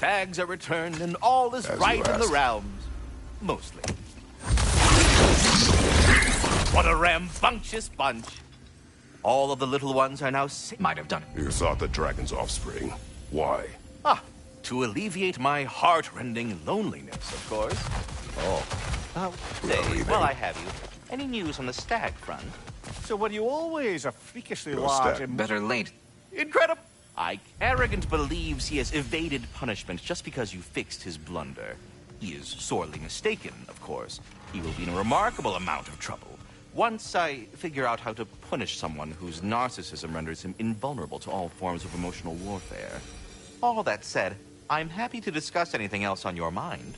stags are returned and all is right in the realms. Mostly. What a rambunctious bunch. All of the little ones are now safe. Might have done it. You sought the dragon's offspring. Why? To alleviate my heart-rending loneliness, of course. Say, while I have you, any news on the stag front? So were you always a freakishly No large... stag. Better late. Incredible! Arrogant believes he has evaded punishment just because you fixed his blunder. He is sorely mistaken, of course. He will be in a remarkable amount of trouble. Once I figure out how to punish someone whose narcissism renders him invulnerable to all forms of emotional warfare. All that said, I'm happy to discuss anything else on your mind.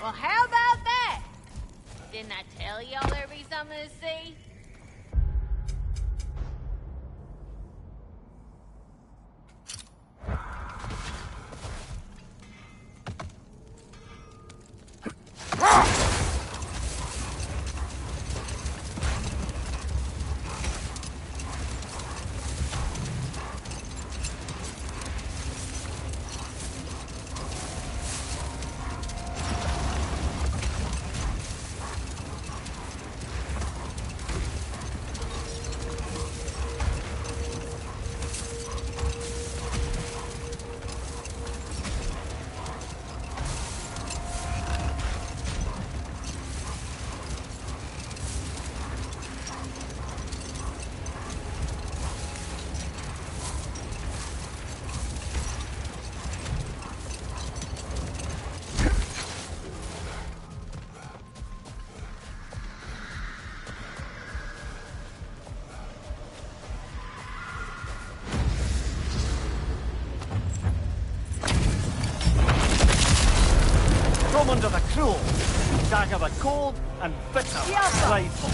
Well, how about that? Didn't I tell y'all there'd be something to see? From under the cruel, dagger the cold and bitter prideful.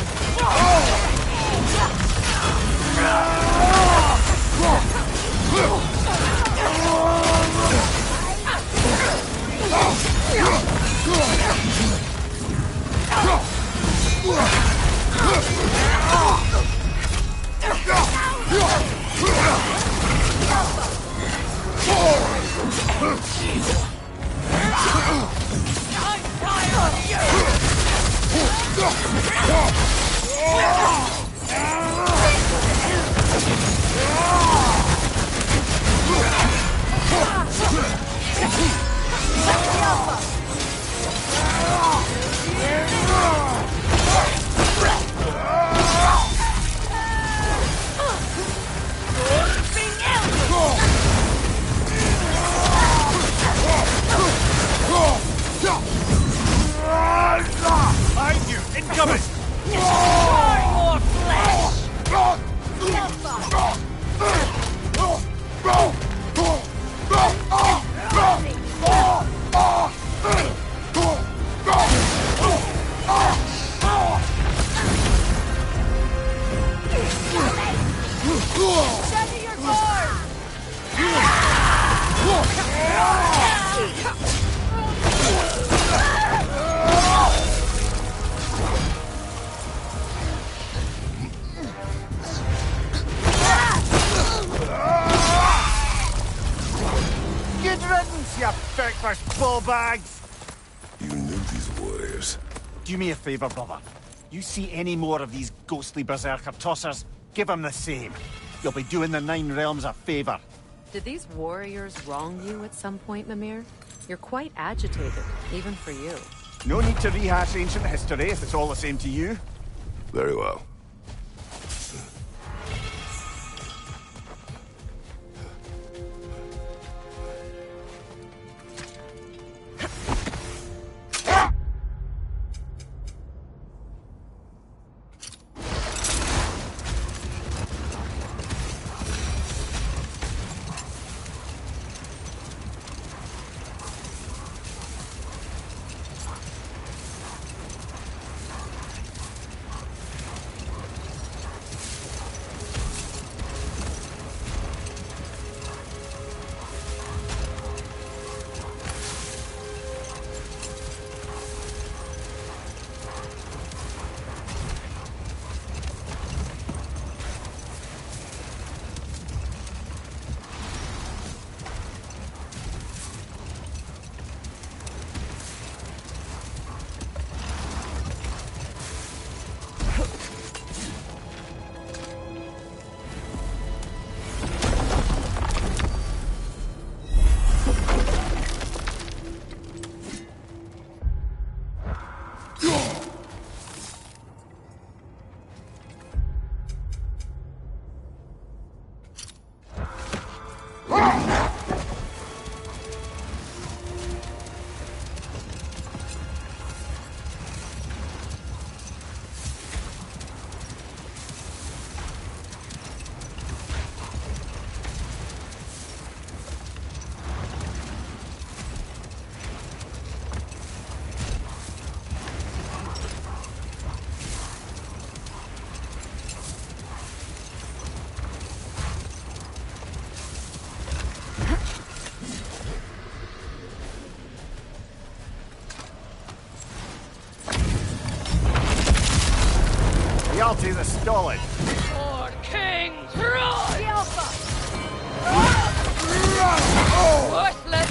Behind you! Incoming! Destroy more flesh! Shut to your guard! Good riddance, you feckless ballbags! You knew these warriors. Do me a favour, brother. You see any more of these ghostly berserker tossers, give them the same. You'll be doing the Nine Realms a favour. Did these warriors wrong you at some point, Mimir? You're quite agitated, even for you. No need to rehash ancient history if it's all the same to you. Very well. Reality is stolid. For King Throne! Worthless!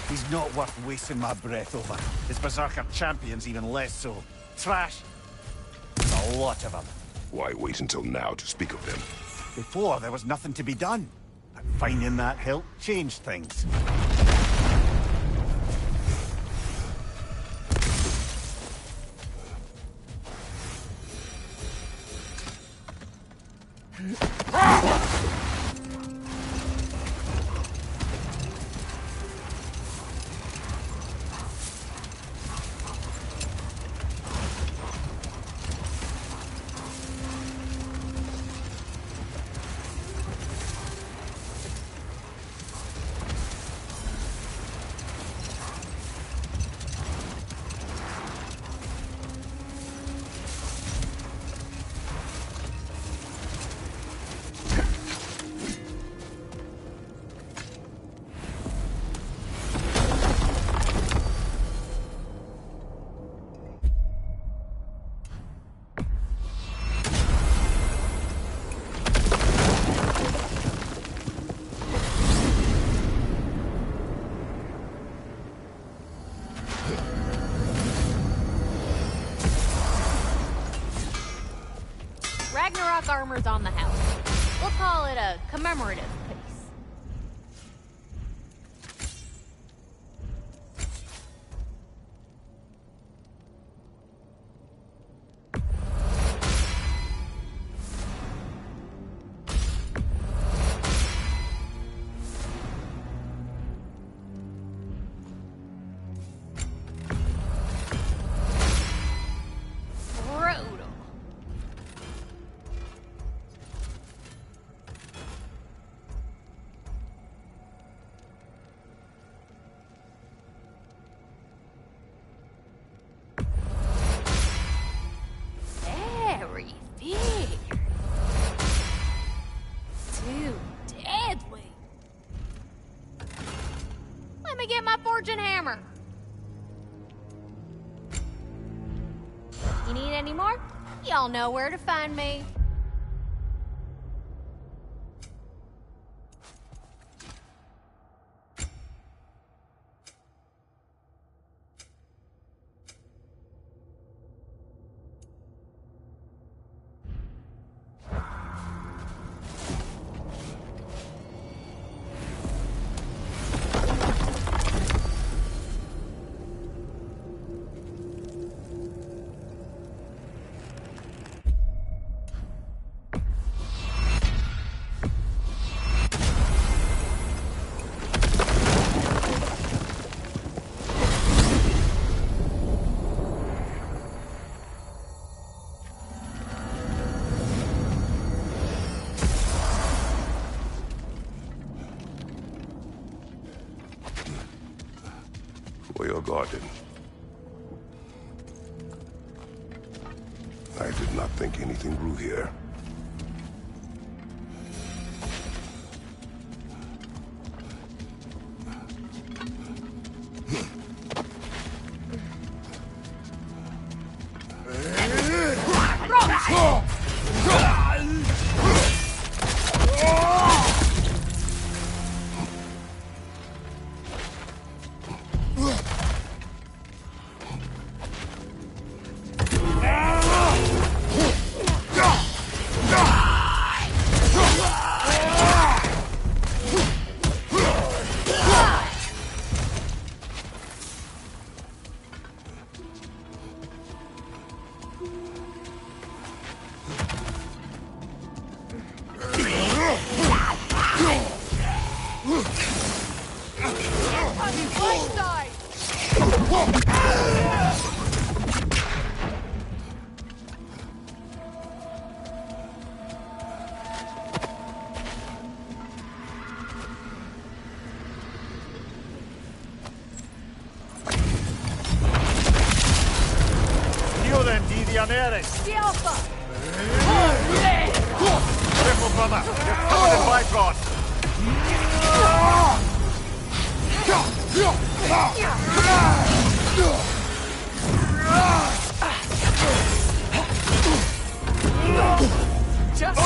He's not worth wasting my breath over. His Berserker champions even less so. Trash. There's a lot of them. Why wait until now to speak of them? Before, there was nothing to be done. But finding that hilt changed things. Ragnarok armor's on the house. We'll call it a commemorative piece. Brutal. Very big. Too deadly. Let me get my fortune hammer. You need any more? Y'all know where to find me. for your garden. I did not think anything grew here. Careful, brother. You're covered in Bifrost. Just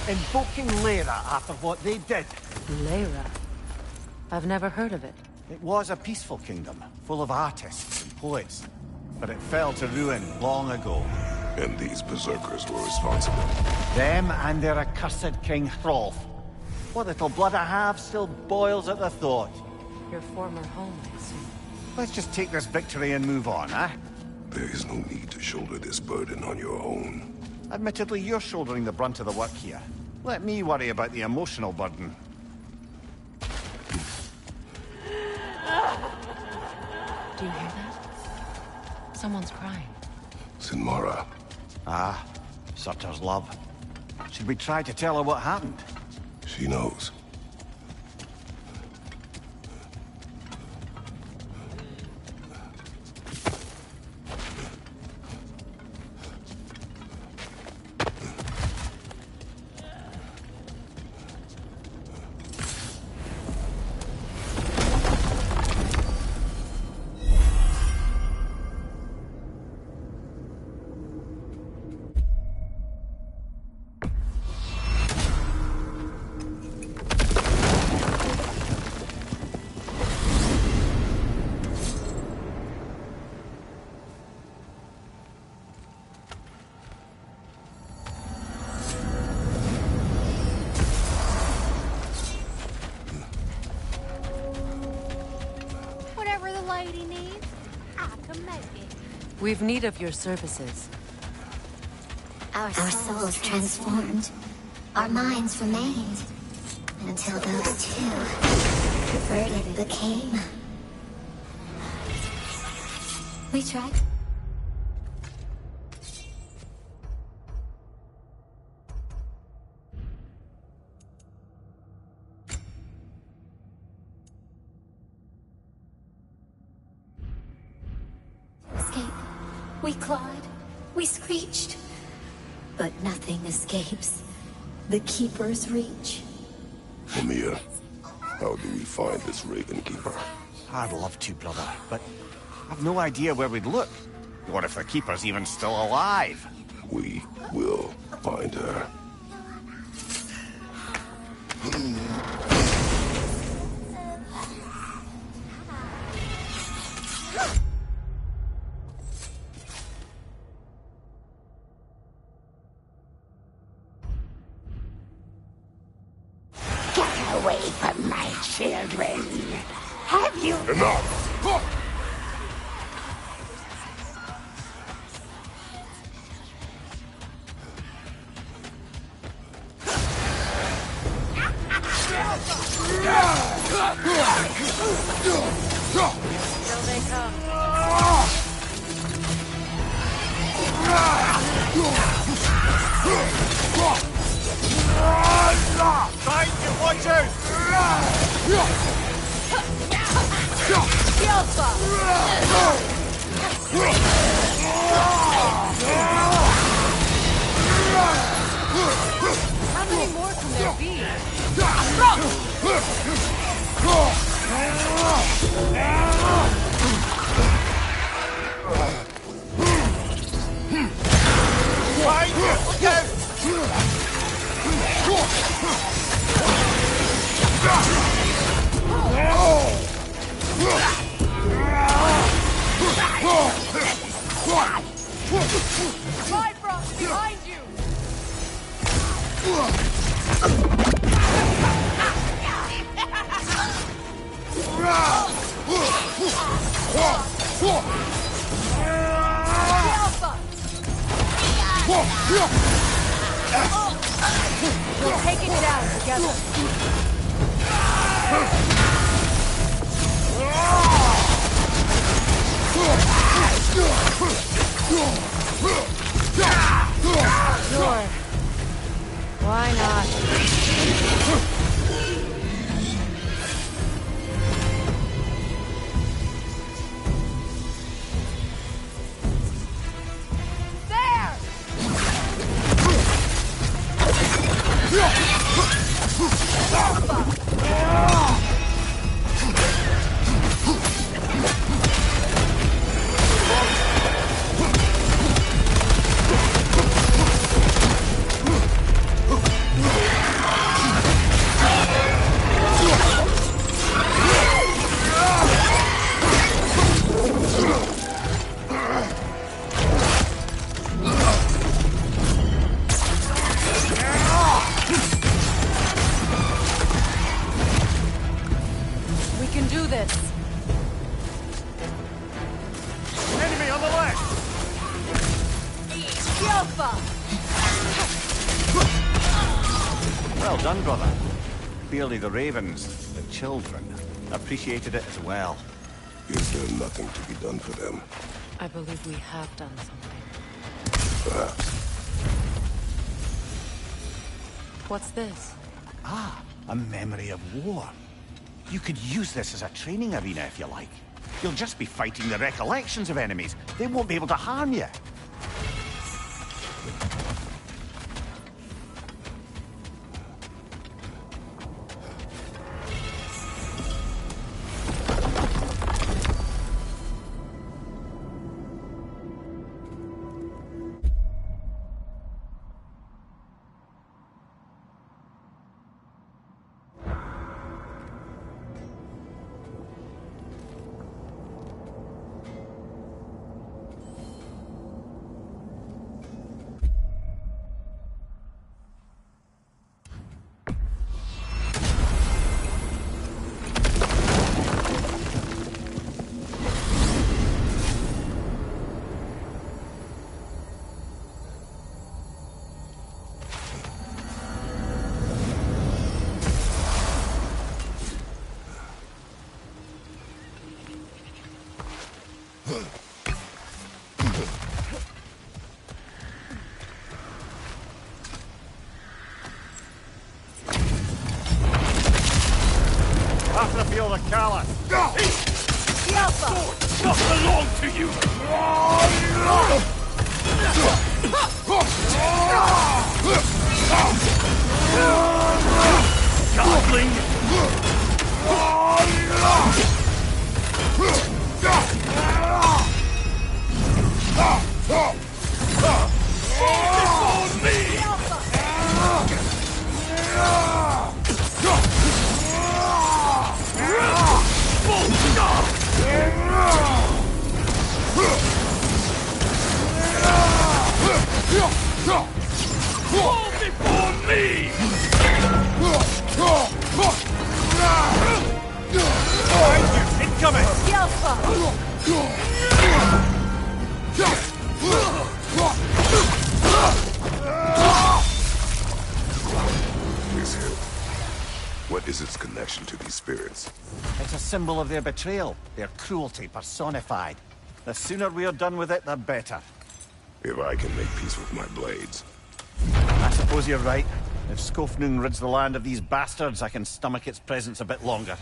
Invoking Lyra after what they did. Lyra? I've never heard of it. It was a peaceful kingdom, full of artists and poets. But it fell to ruin long ago. And these berserkers were responsible. Them and their accursed King Hrolf. What little blood I have still boils at the thought. Your former home, I assume. Let's just take this victory and move on, eh? There is no need to shoulder this burden on your own. Admittedly, you're shouldering the brunt of the work here. Let me worry about the emotional burden. Do you hear that? Someone's crying. Sinmara. Ah, Surtur's love. Should we try to tell her what happened? She knows. We've need of your services. Our souls transformed. Our minds remained. Until those two perverted became. We tried. We clawed, we screeched, but nothing escapes the Keeper's reach. Mimir, how do we find this Raven Keeper? I'd love to, brother, but I've no idea where we'd look. Or if the Keeper's even still alive. We will find her. Get away from my children. Have you... Enough! Still they come. Find you, watch out! How many more can there be? Find you, look out! Bifrost behind you! We'll take it down together. Sure. Why not? There! We can do this. Enemy on the left! Well done, brother. Clearly the ravens, the children, appreciated it as well. Is there nothing to be done for them? I believe we have done something. Perhaps. What's this? A memory of war. You could use this as a training arena if you like. You'll just be fighting the recollections of enemies. They won't be able to harm you. Have to feel the callous. Not belong to you! Godling! This hill. What is its connection to these spirits? It's a symbol of their betrayal, their cruelty personified. The sooner we're done with it, the better. If I can make peace with my blades. I suppose you're right. If Skofnung rids the land of these bastards, I can stomach its presence a bit longer.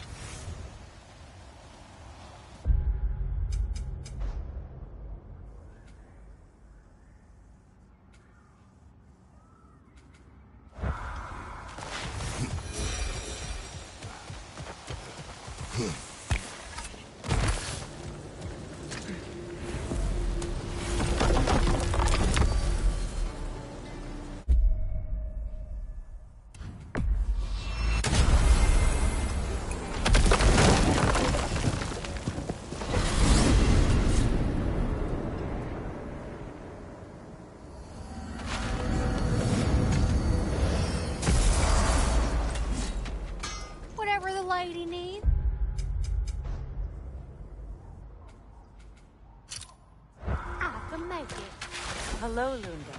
Whatever the lady needs. I can make it. Hello, Lunda.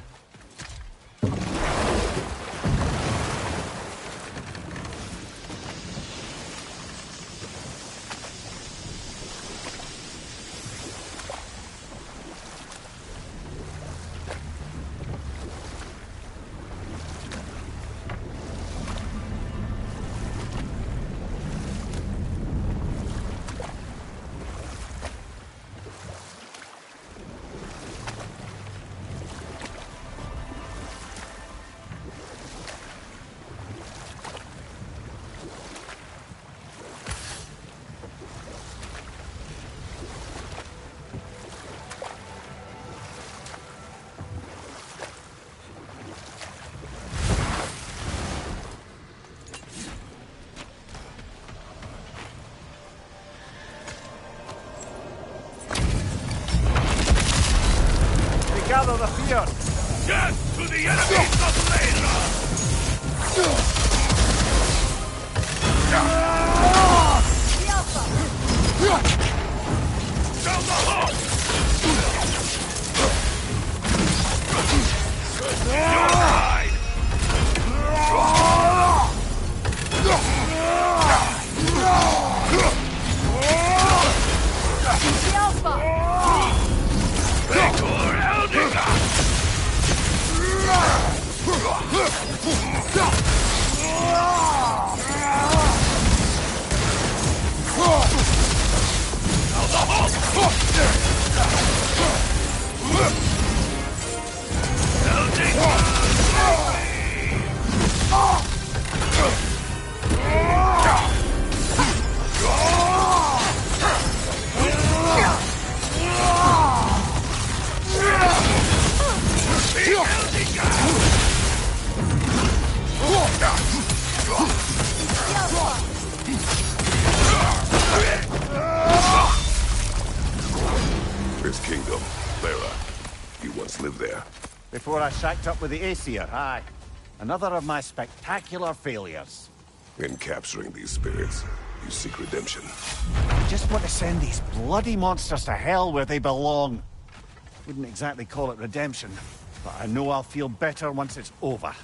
Gather the fear! Death to the enemies of Layla! Down the hall! You're right! Victor Eldinger! This kingdom, Lara. You once lived there. Before I shacked up with the Aesir, aye. Another of my spectacular failures. In capturing these spirits, you seek redemption. I just want to send these bloody monsters to hell where they belong. Wouldn't exactly call it redemption, but I know I'll feel better once it's over.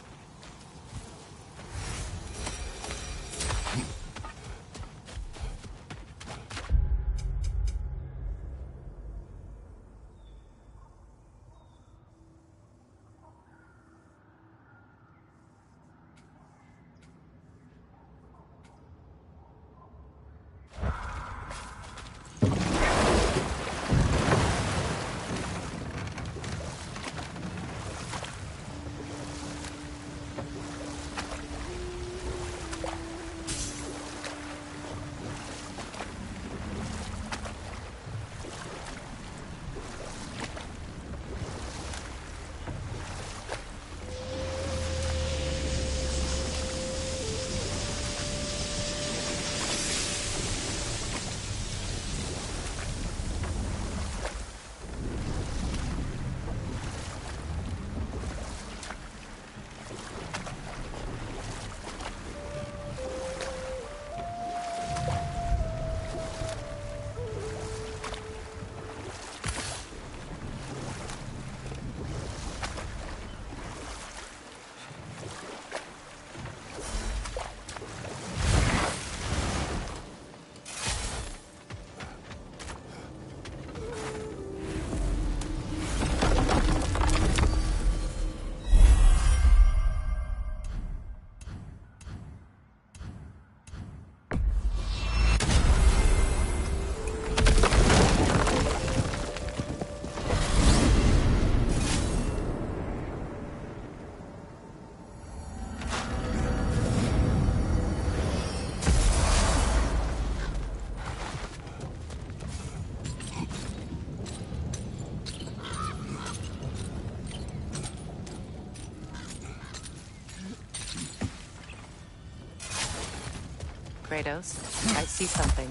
Kratos. I see something.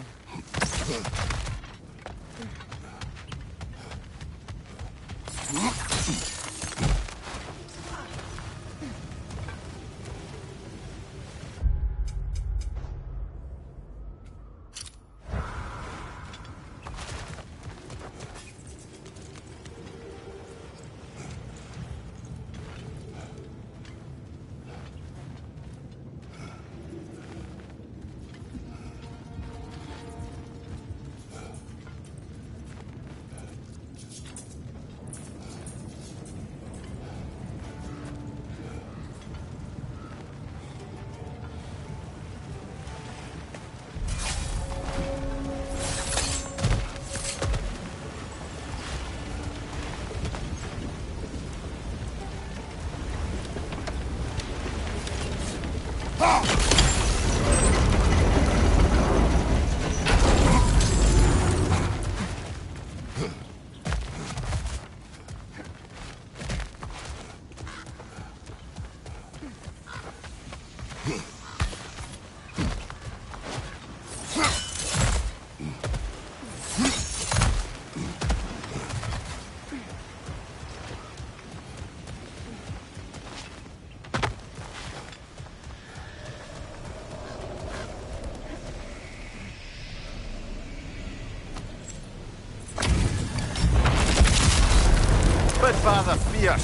Father fierce,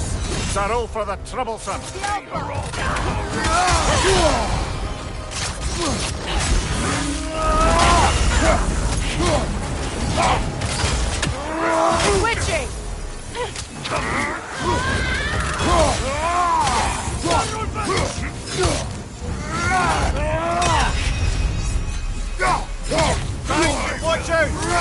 Sorrow for the troublesome. Switching! Watch out!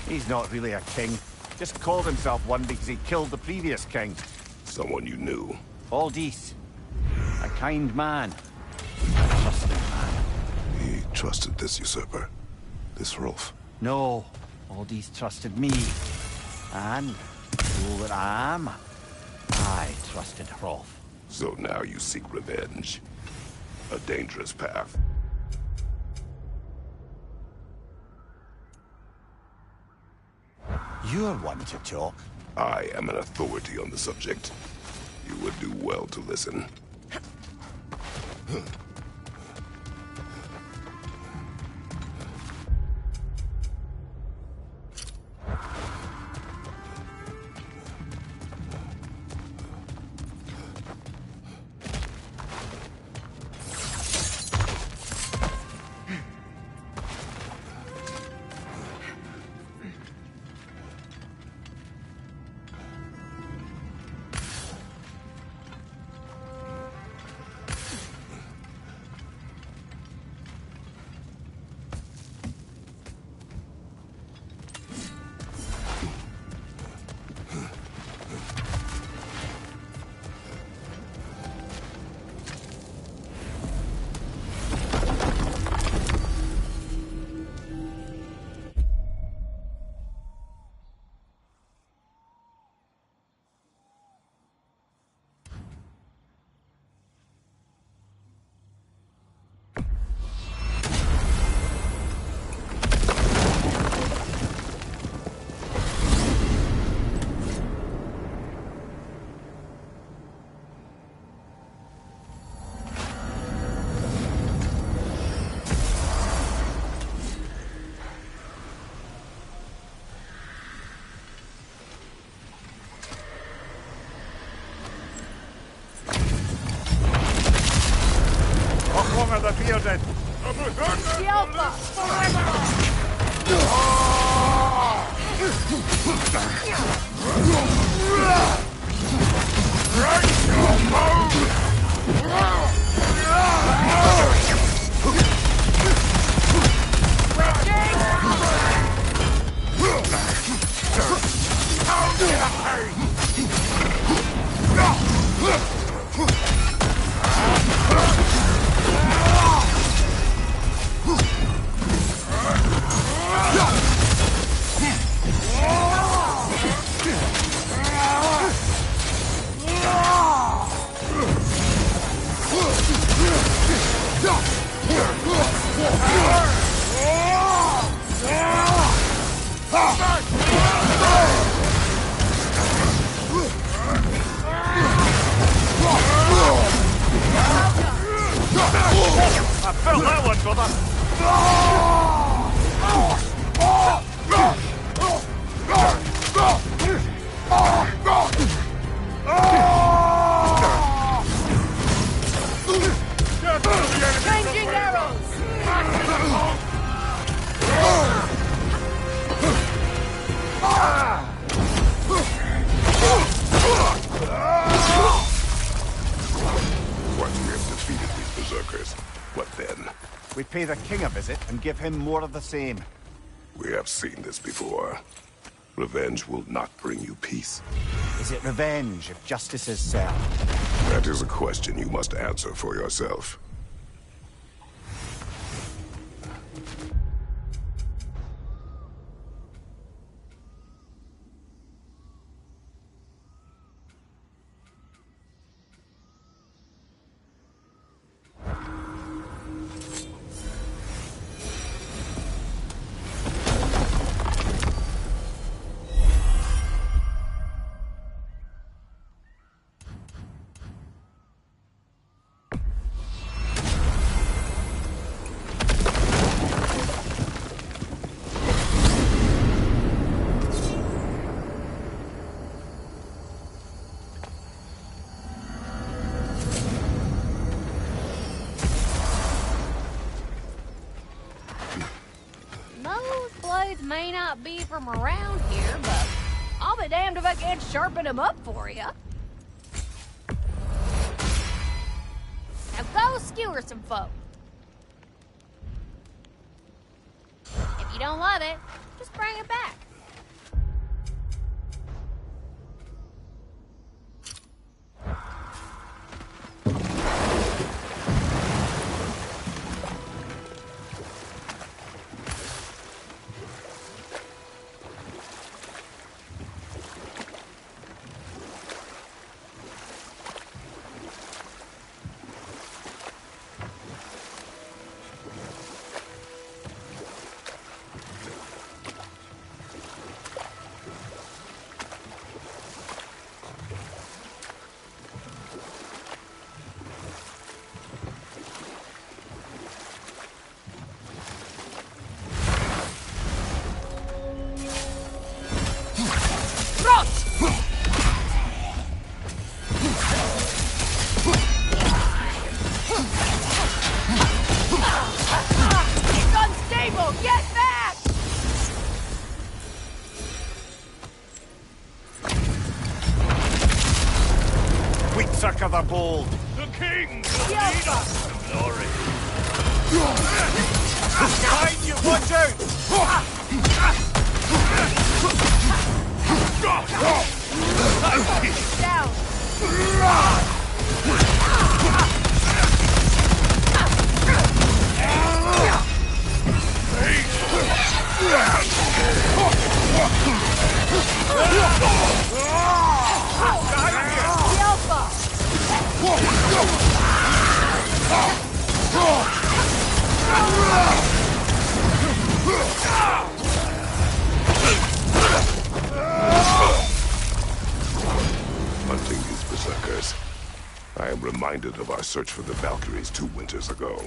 He's not really a king. Just called himself one because he killed the previous king. Someone you knew. Aldis. A kind man. A trusted man. He trusted this usurper. This Rolf. No. Aldis trusted me. And, fool that I am, I trusted Rolf. So now you seek revenge. A dangerous path. You're one to talk. I am an authority on the subject. You would do well to listen. longer the bearded. Yelpa, forever! I felt that one, brother. Changing arrows! Once we have defeated these berserkers, what then? We pay the king a visit and give him more of the same. We have seen this before. Revenge will not bring you peace. Is it revenge if justice is served? That is a question you must answer for yourself. Those blades may not be from around here, but I'll be damned if I can't sharpen them up for you. Now go skewer some folk. If you don't love it, just bring it back. It's unstable! Get back! Weak sucker the bold. The king will lead us to glory. Behind you, watch out! Down! Hunting these berserkers, I am reminded of our search for the Valkyries 2 winters ago.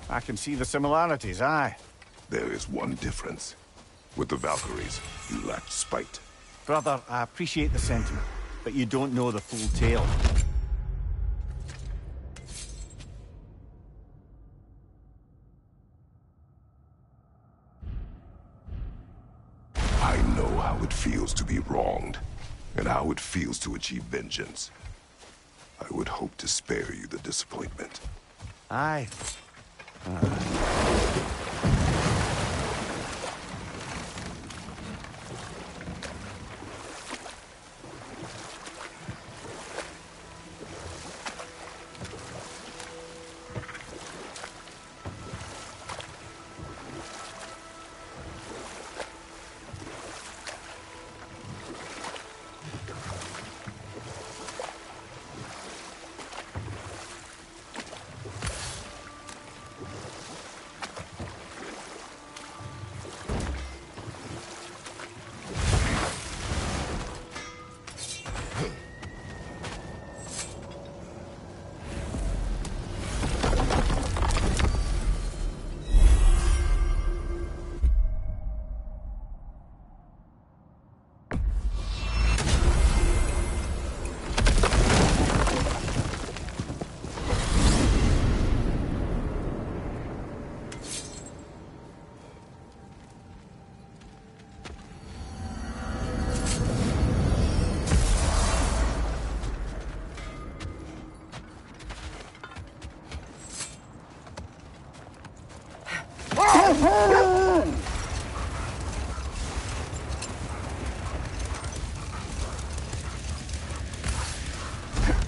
I can see the similarities, aye. There is one difference. With the Valkyries, you lacked spite. Brother, I appreciate the sentiment, but you don't know the full tale. how it feels to be wronged, and how it feels to achieve vengeance. I would hope to spare you the disappointment. Aye.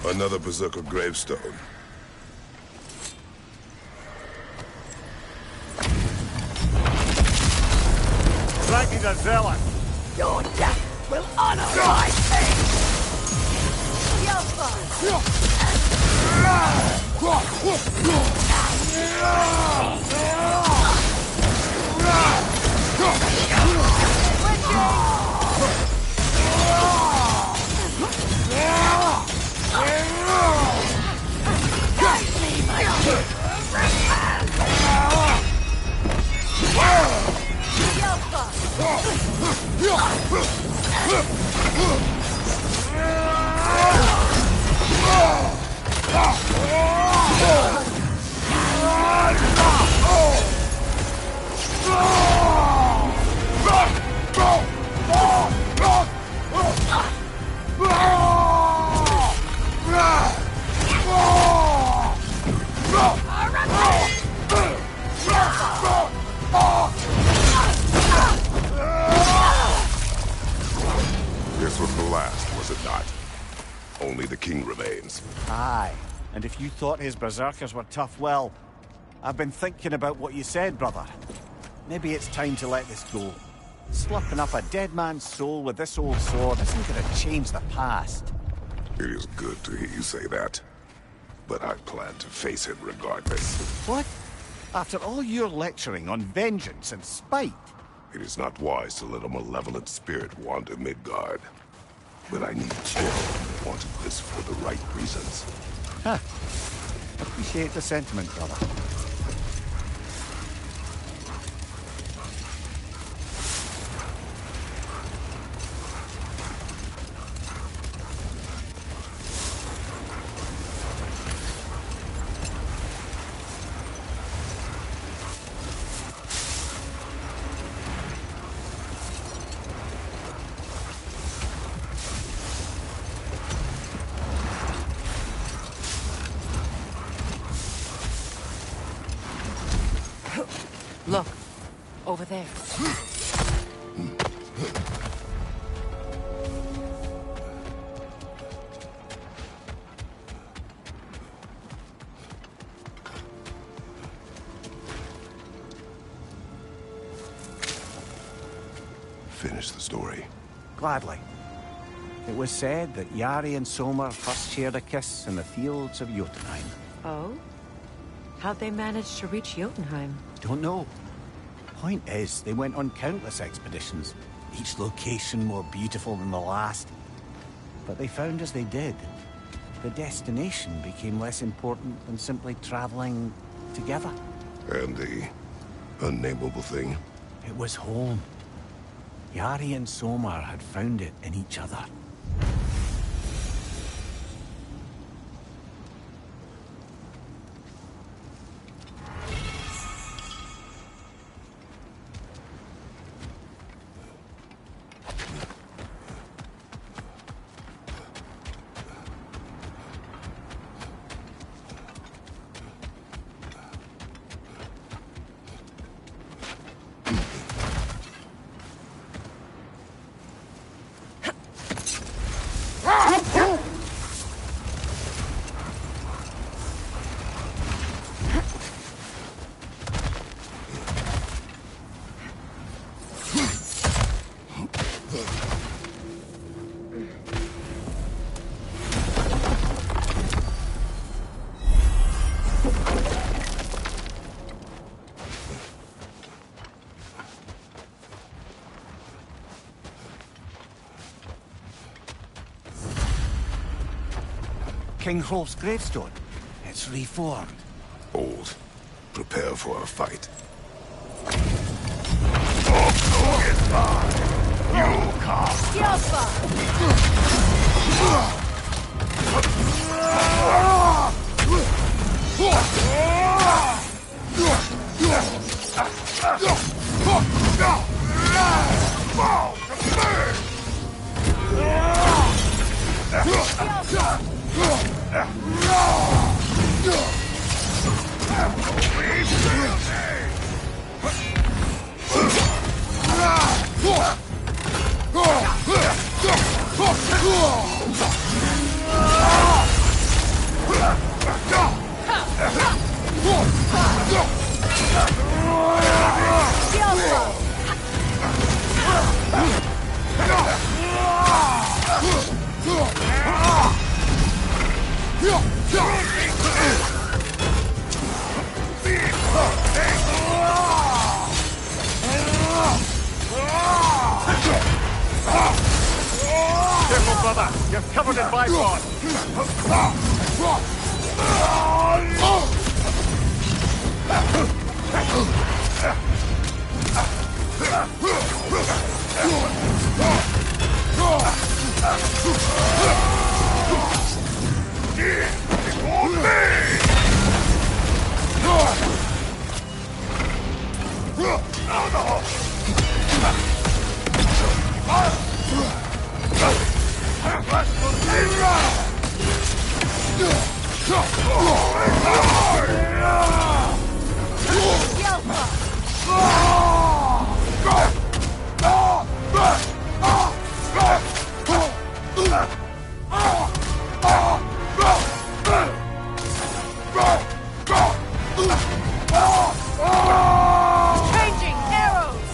Another Berserker gravestone. Dragon's a zealot. Your death will honor my fate! This was the last, was it not? Only the king remains. Aye. And if you thought his berserkers were tough, well, I've been thinking about what you said, brother. Maybe it's time to let this go. Slipping up a dead man's soul with this old sword isn't going to change the past. It is good to hear you say that. But I plan to face him regardless. What? After all your lecturing on vengeance and spite? It is not wise to let a malevolent spirit wander Midgard. But I need children who wanted this for the right reasons. Huh. Appreciate the sentiment, brother. Look, over there. Finish the story. Gladly. It was said that Yari and Sommer first shared a kiss in the fields of Jotunheim. Oh? How'd they manage to reach Jotunheim? Don't know. Point is, they went on countless expeditions, each location more beautiful than the last. But they found as they did, the destination became less important than simply traveling together. And the unnameable thing? It was home. Yari and Sommer had found it in each other. King Hrolf's gravestone. It's reformed. Old. Prepare for a fight. You come. Careful, brother. You're covered in bifrost. Changing arrows!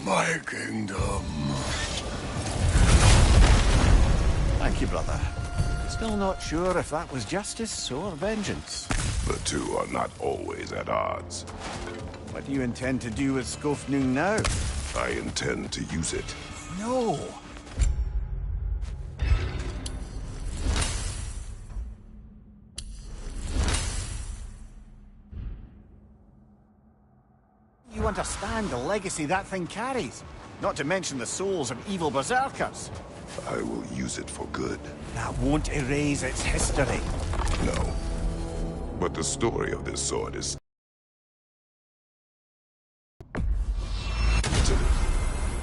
My kingdom. Thank you, brother. Still not sure if that was justice or vengeance. The two are not always at odds. What do you intend to do with Skofnung now? I intend to use it. No! You understand the legacy that thing carries? Not to mention the souls of evil berserkers. I will use it for good. That won't erase its history. No. But the story of this sword is...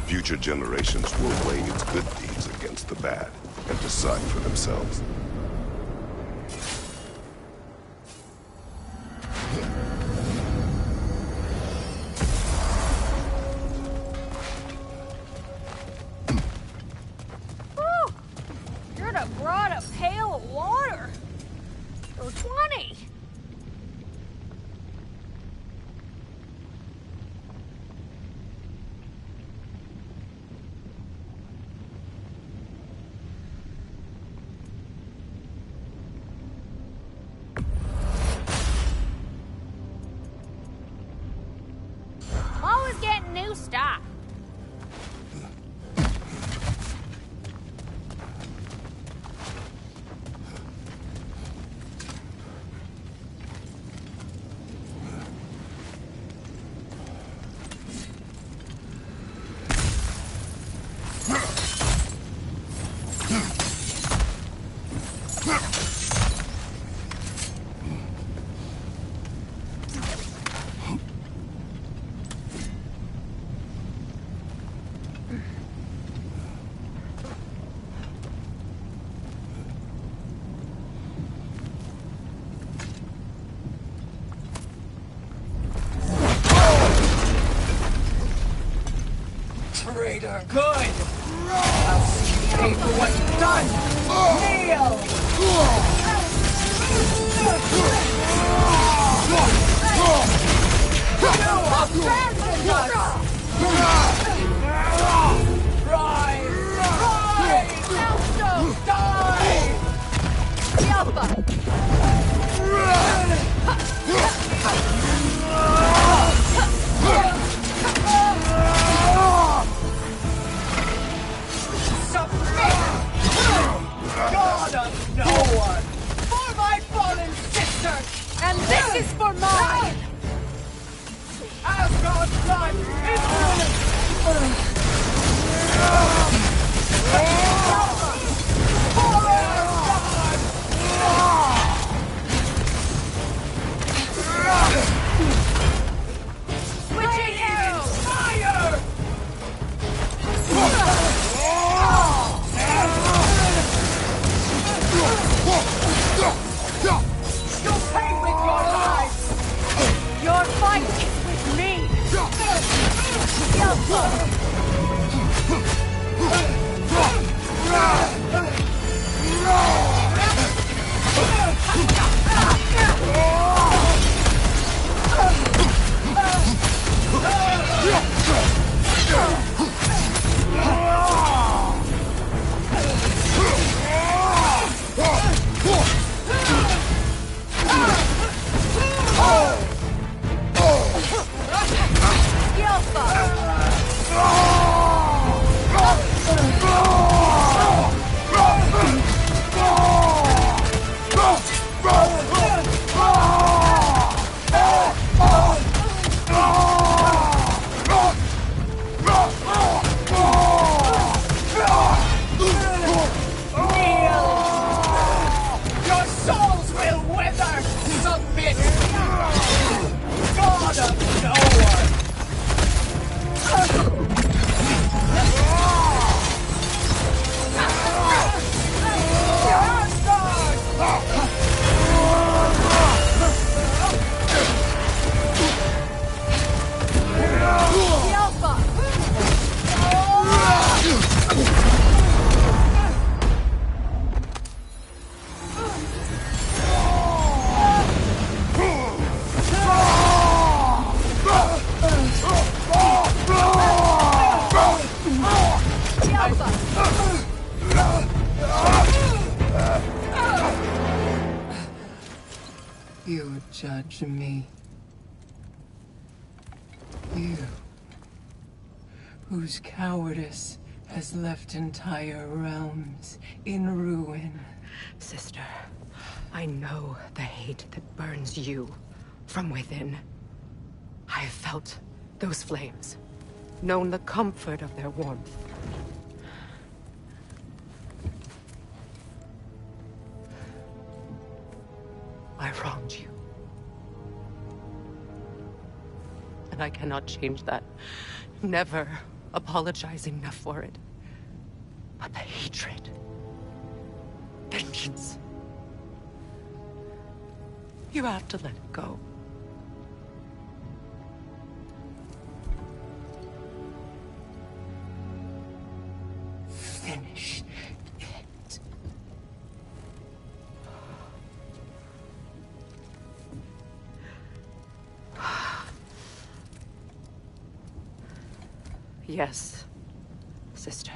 Future generations will weigh its good deeds against the bad and decide for themselves. Should have brought a pail of water. For 20. you stop? Traitor! Good! I'll see you pay for what you've done! Kneel! You abandoned us! Rise! Rise! Elsto! Die! God of no one! For my fallen sister! And this is for mine! Asgard's blood is Switching arrows! fire! You'll pay with your lives! Your fight is with me! Your souls will wither! Submit! God of no one! You judge me. You, whose cowardice has left entire realms in ruin. Sister, I know the hate that burns you from within. I have felt those flames, known the comfort of their warmth. I wronged you. And I cannot change that. Never apologize enough for it. But the hatred, vengeance, you have to let it go. Finish it. Yes, sister.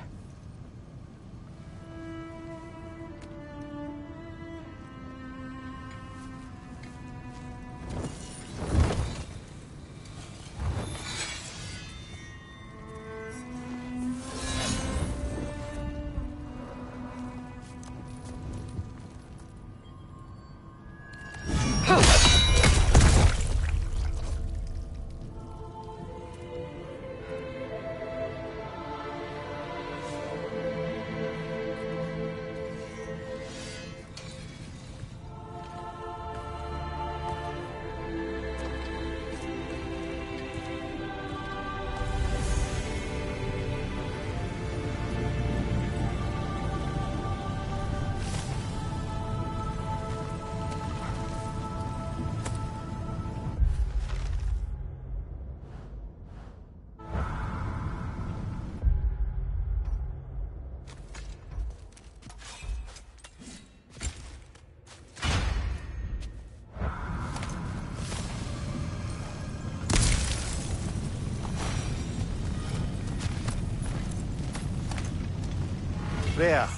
Freya,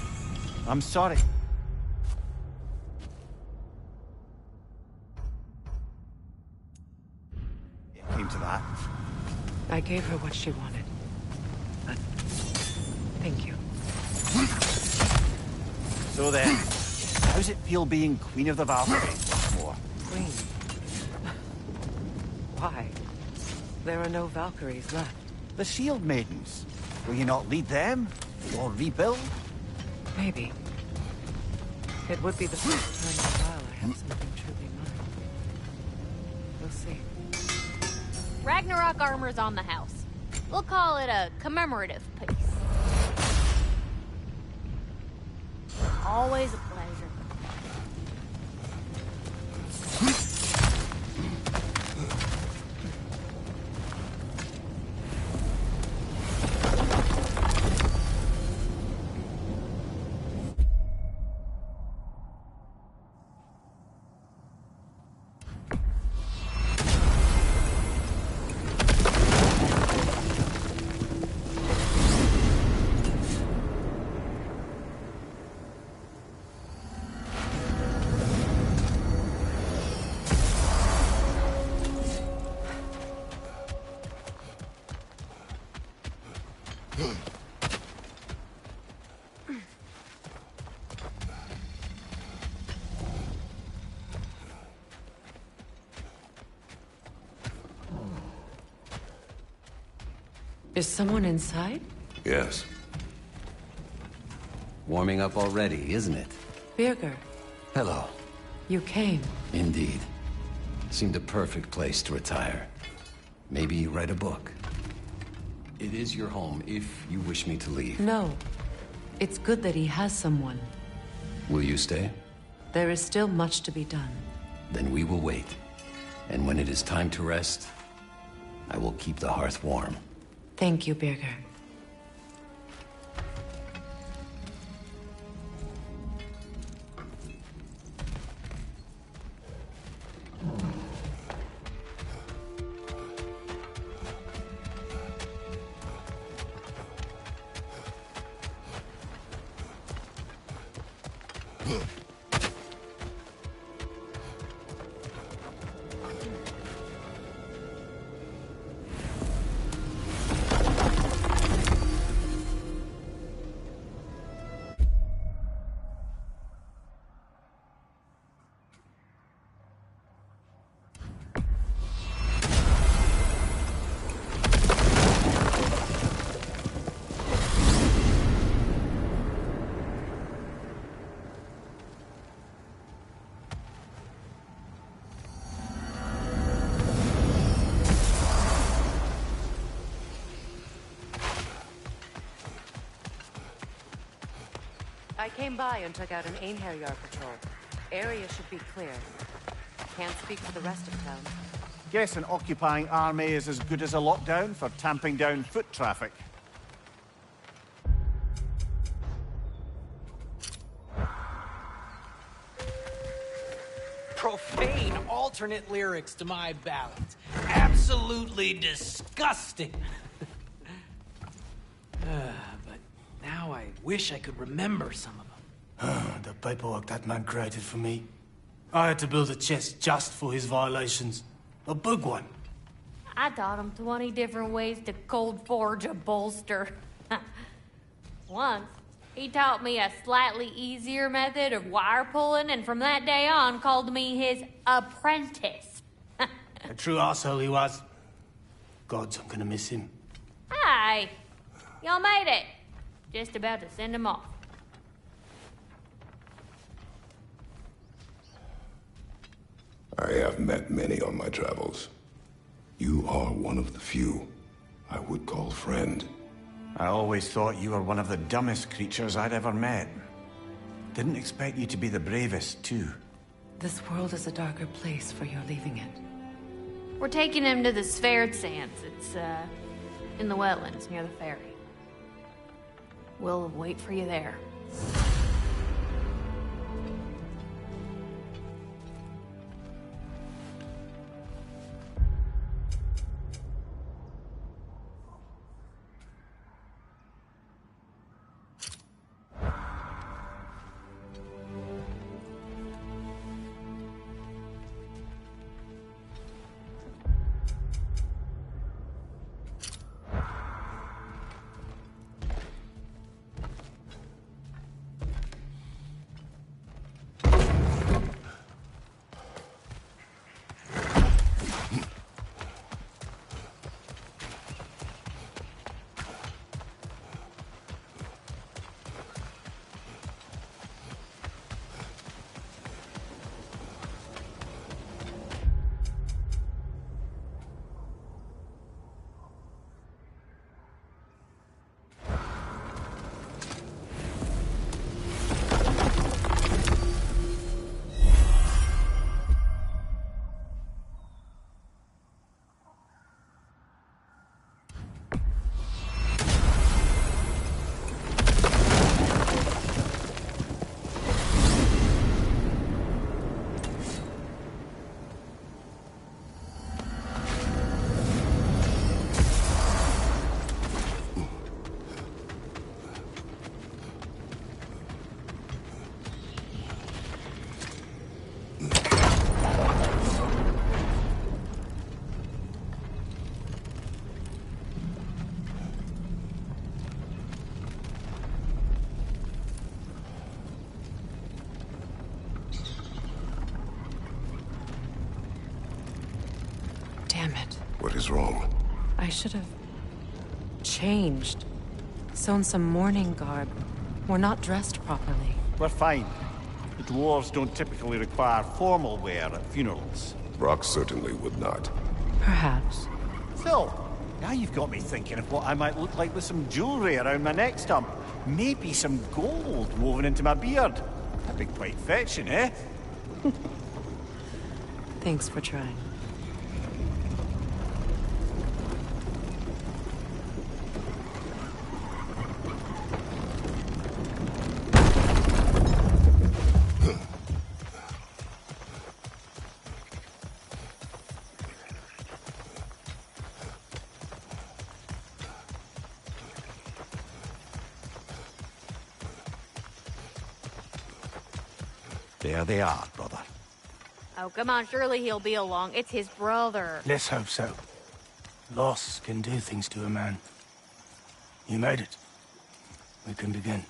I'm sorry. It came to that. I gave her what she wanted. But thank you. So then, how's it feel being Queen of the Valkyries once more? Queen. Why? There are no Valkyries left. The Shield Maidens. Will you not lead them? Or rebuild? Maybe. It would be the first time in a while I have something truly mine. We'll see. Ragnarok armor's on the house. We'll call it a commemorative piece. Always a pleasure. Is someone inside? Yes. Warming up already, isn't it? Birger, Hello. you came. Indeed. Seemed a perfect place to retire. Maybe write a book. It is your home if you wish me to leave. No. It's good that he has someone. Will you stay? There is still much to be done. Then we will wait. And when it is time to rest, I will keep the hearth warm. Thank you, Birger. I came by and took out an Einherjar patrol. Area should be clear. Can't speak for the rest of town. Guess an occupying army is as good as a lockdown for tamping down foot traffic. Profane alternate lyrics to my ballads. Absolutely disgusting. But now I wish I could remember some of them. The paperwork that man created for me. I had to build a chest just for his violations. A big one. I taught him 20 different ways to cold forge a bolster. Once, he taught me a slightly easier method of wire pulling, and from that day on called me his apprentice. A true arsehole he was. Gods, I'm gonna miss him. Hi! Y'all made it. Just about to send him off. I have met many on my travels. You are one of the few I would call friend. I always thought you were one of the dumbest creatures I'd ever met. Didn't expect you to be the bravest, too. This world is a darker place for your leaving it. We're taking him to the Sverred Sands. It's, in the wetlands near the ferry. We'll wait for you there. What is wrong? I should have changed. Sewn some mourning garb. We're not dressed properly. We're fine. The dwarves don't typically require formal wear at funerals. Brock certainly would not. Perhaps. Still, now you've got me thinking of what I might look like with some jewelry around my neck stump. Maybe some gold woven into my beard. That'd be quite fetching, eh? Thanks for trying. There they are, brother. Oh, come on, surely he'll be along. It's his brother. Let's hope so. Loss can do things to a man. You made it. We can begin.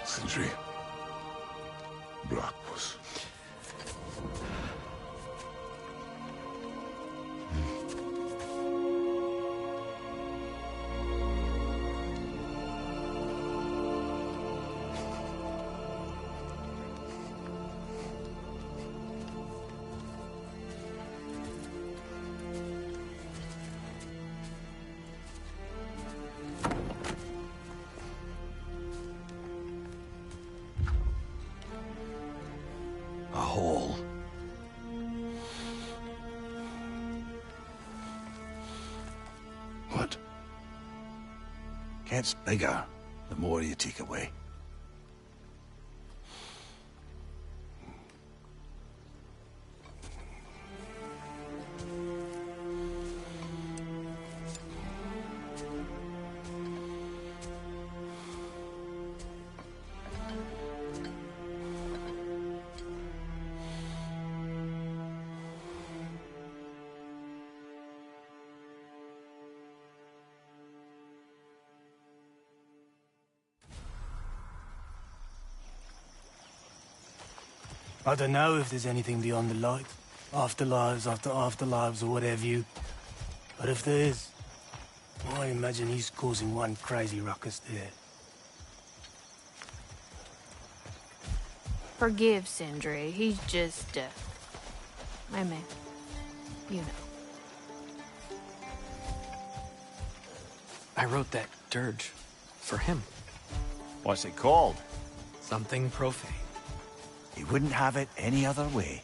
Sindri. Brock was... A hole. What? Gets bigger the more you take away. I don't know if there's anything beyond the light. Afterlives after afterlives or whatever you... But if there is, I imagine he's causing one crazy ruckus there. Forgive Sindri. He's just, I mean, you know. I wrote that dirge for him. What's it called? Something profane. He wouldn't have it any other way.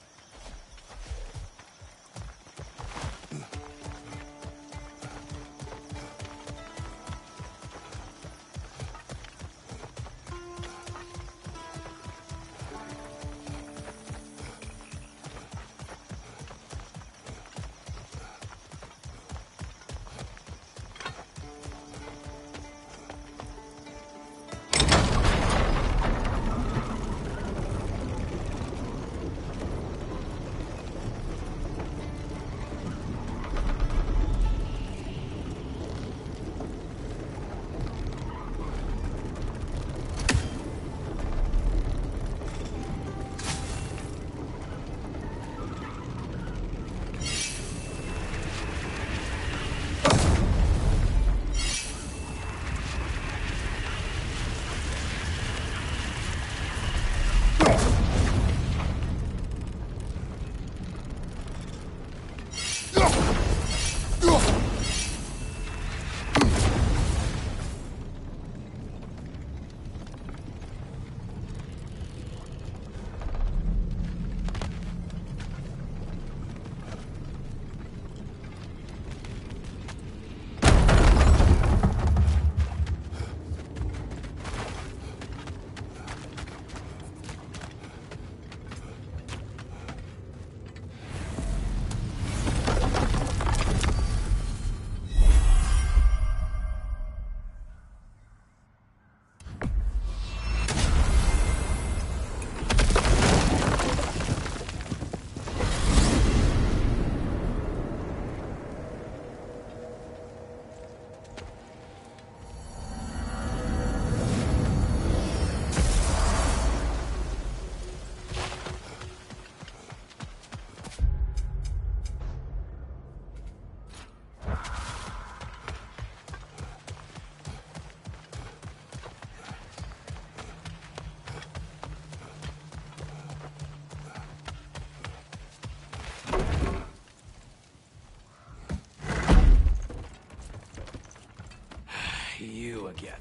You again.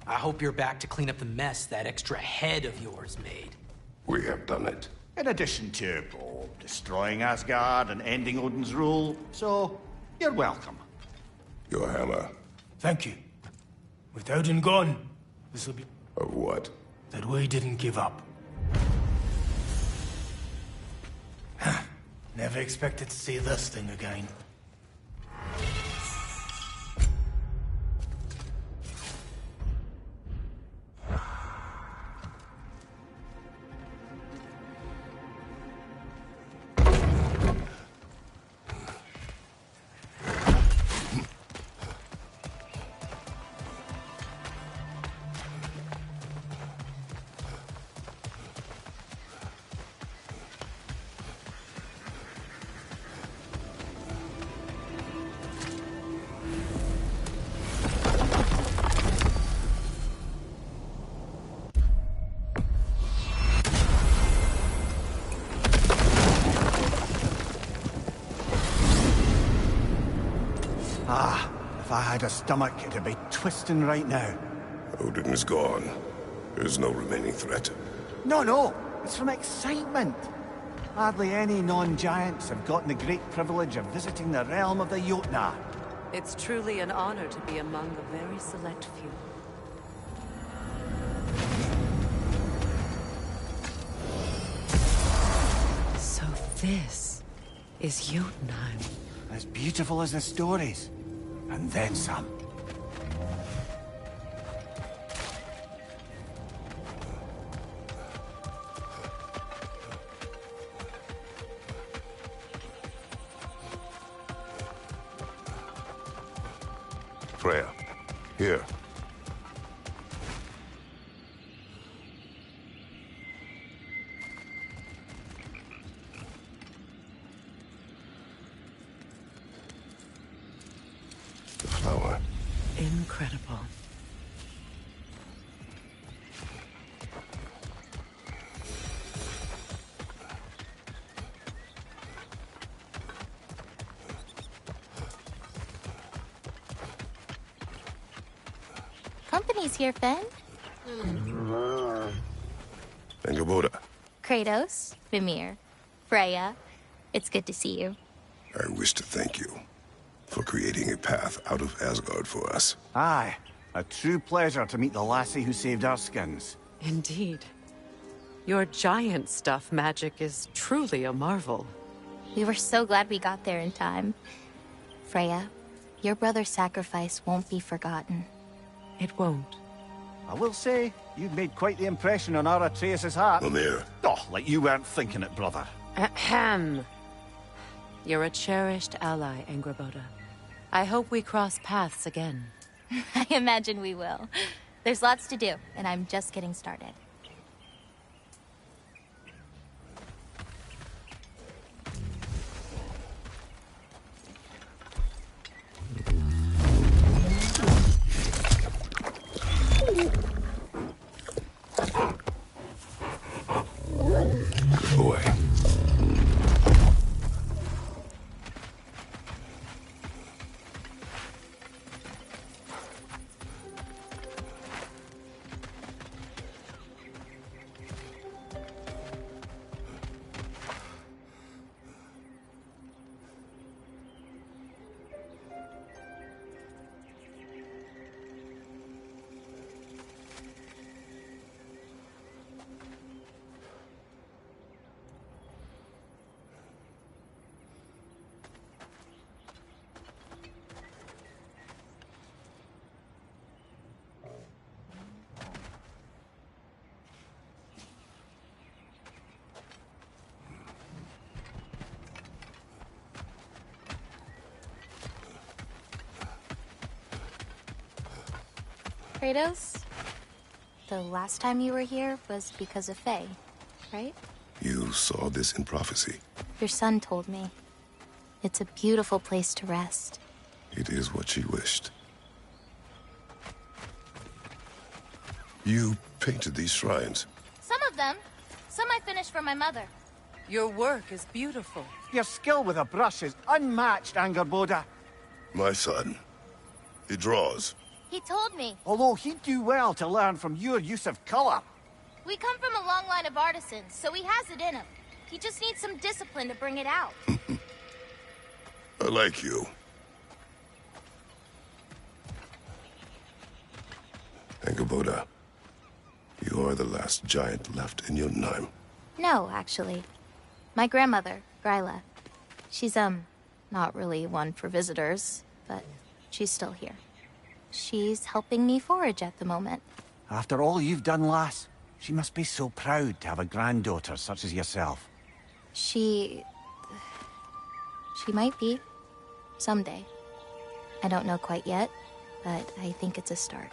I hope you're back to clean up the mess that extra head of yours made. We have done it. In addition to destroying Asgard and ending Odin's rule, so you're welcome. Your hammer. Thank you. With Odin gone, this'll be... Of what? That we didn't give up. Never expected to see this thing again. If I had a stomach, it'd be twisting right now. Odin is gone. There's no remaining threat. No, It's from excitement. Hardly any non-giants have gotten the great privilege of visiting the realm of the Jotnar. It's truly an honor to be among a very select few. So this is Jotunheim. As beautiful as the stories. And then some. Freya, here. The flower. Incredible. Company's here, Fen. Angerboda. Kratos, Mimir, Freya. It's good to see you. I wish to thank you for creating a path out of Asgard for us. Aye, a true pleasure to meet the lassie who saved our skins. Indeed. Your giant stuff magic is truly a marvel. We were so glad we got there in time. Freya, your brother's sacrifice won't be forgotten. It won't. I will say, you've made quite the impression on our Atreus' heart. Mimir. Oh, like you weren't thinking it, brother. Ahem. You're a cherished ally, Angerboda. I hope we cross paths again. I imagine we will. There's lots to do, and I'm just getting started. Boy. Kratos, the last time you were here was because of Faye, right? You saw this in prophecy. Your son told me. It's a beautiful place to rest. It is what she wished. You painted these shrines. Some of them. Some I finished for my mother. Your work is beautiful. Your skill with a brush is unmatched, Angerboda. My son. He draws. He told me. Although he'd do well to learn from your use of color. We come from a long line of artisans, so he has it in him. He just needs some discipline to bring it out. I like you. Angerboda, you are the last giant left in Jotunheim. No, actually. My grandmother, Gryla. She's, not really one for visitors, but she's still here. She's helping me forage at the moment. After all you've done, lass, she must be so proud to have a granddaughter such as yourself. She might be. Someday. I don't know quite yet, but I think it's a start.